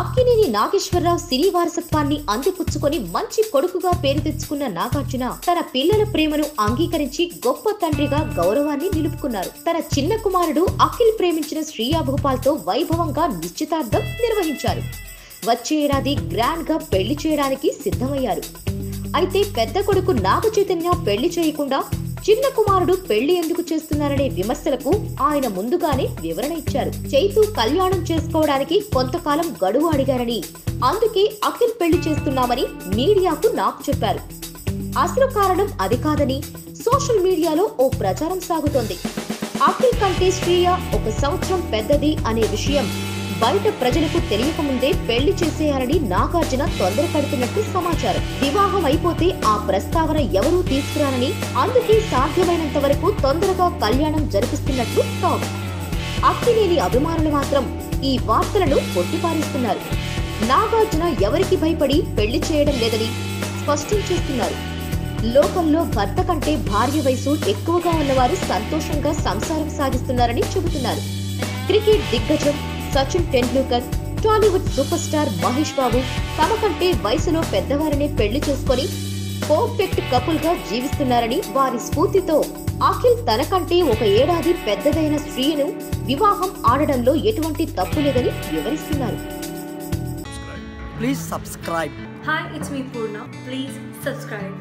అక్కినేని నాగేశ్వరరావు సినీ వారసత్వాన్ని అందిపుచ్చుకొని మంచి కొడుకుగా పేరు తెచ్చుకున్న నాగార్జున తన పిల్లల ప్రేమను అంగీకరించి గొప్ప తండ్రిగా గౌరవాన్ని నిలుపుకున్నారు. తన చిన్న కుమారుడు అఖిల్ ప్రేమించిన శ్రియా భూపాల్ తో వైభవంగా నిశ్చితార్థం నిర్వహించారు. వచ్చే ఏడాది గ్రాండ్ గా పెళ్లి చేయడానికి సిద్ధమయ్యారు. అయితే పెద్ద కొడుకు నాగ చైతన్య పెళ్లి చేయకుండా చిన్న కుమారుడు పెళ్లి ఎందుకు చేస్తున్నారనే విమర్శలకు ఆయన ముందుగానే వివరణ ఇచ్చారు. చైతు కళ్యాణం చేసుకోవడానికి కొంతకాలం గడువు అడిగారని, అందుకే అఖిల్ పెళ్లి చేస్తున్నామని మీడియాకు నాకు చెప్పారు. అసలు కారణం అది కాదని సోషల్ మీడియాలో ఓ ప్రచారం సాగుతోంది. అఖిల్ కంటే శ్రీయ 1 సంవత్సరం పెద్దది అనే విషయం బయట ప్రజలకు తెలియకముందే పెళ్లి చేసేయాలని నాగార్జున తొందరపడుతున్నట్టు సమాచారం. వివాహం అయిపోతే ఆ ప్రస్తావన ఎవరూ తీసుకురానని, అందుకే సాధ్యమైనంత వరకు తొందరగా కళ్యాణం జరిపిస్తున్నట్లు టాక్. అక్కినేని అభిమానులు మాత్రం ఈ వార్తలను కొట్టిపారేస్తున్నారు. నాగార్జున ఎవరికి భయపడి పెళ్లి చేయడం లేదని స్పష్టం చేస్తున్నారు. లోకంలో భర్త కంటే భార్య వయసు ఎక్కువగా ఉన్నవారు సంతోషంగా సంసారం సాగిస్తున్నారని చెబుతున్నారు. క్రికెట్ దిగ్గజం సచిన్ టెండూల్కర్, టాలీవుడ్ సూపర్ స్టార్ మహేష్ బాబు తమ కంటే వయసులో పెద్దవారిని పెళ్లి చేసుకుని పర్ఫెక్ట్ కపుల్ గా జీవిస్తున్నారని, వారి స్ఫూర్తితో అఖిల్ తనకంటే 1 ఏడాది పెద్దదైన శ్రీయను వివాహం ఆడడంలో ఎటువంటి తప్పు లేదని వివరిస్తున్నారు. Please subscribe. Hi, it's me Purna. Please subscribe.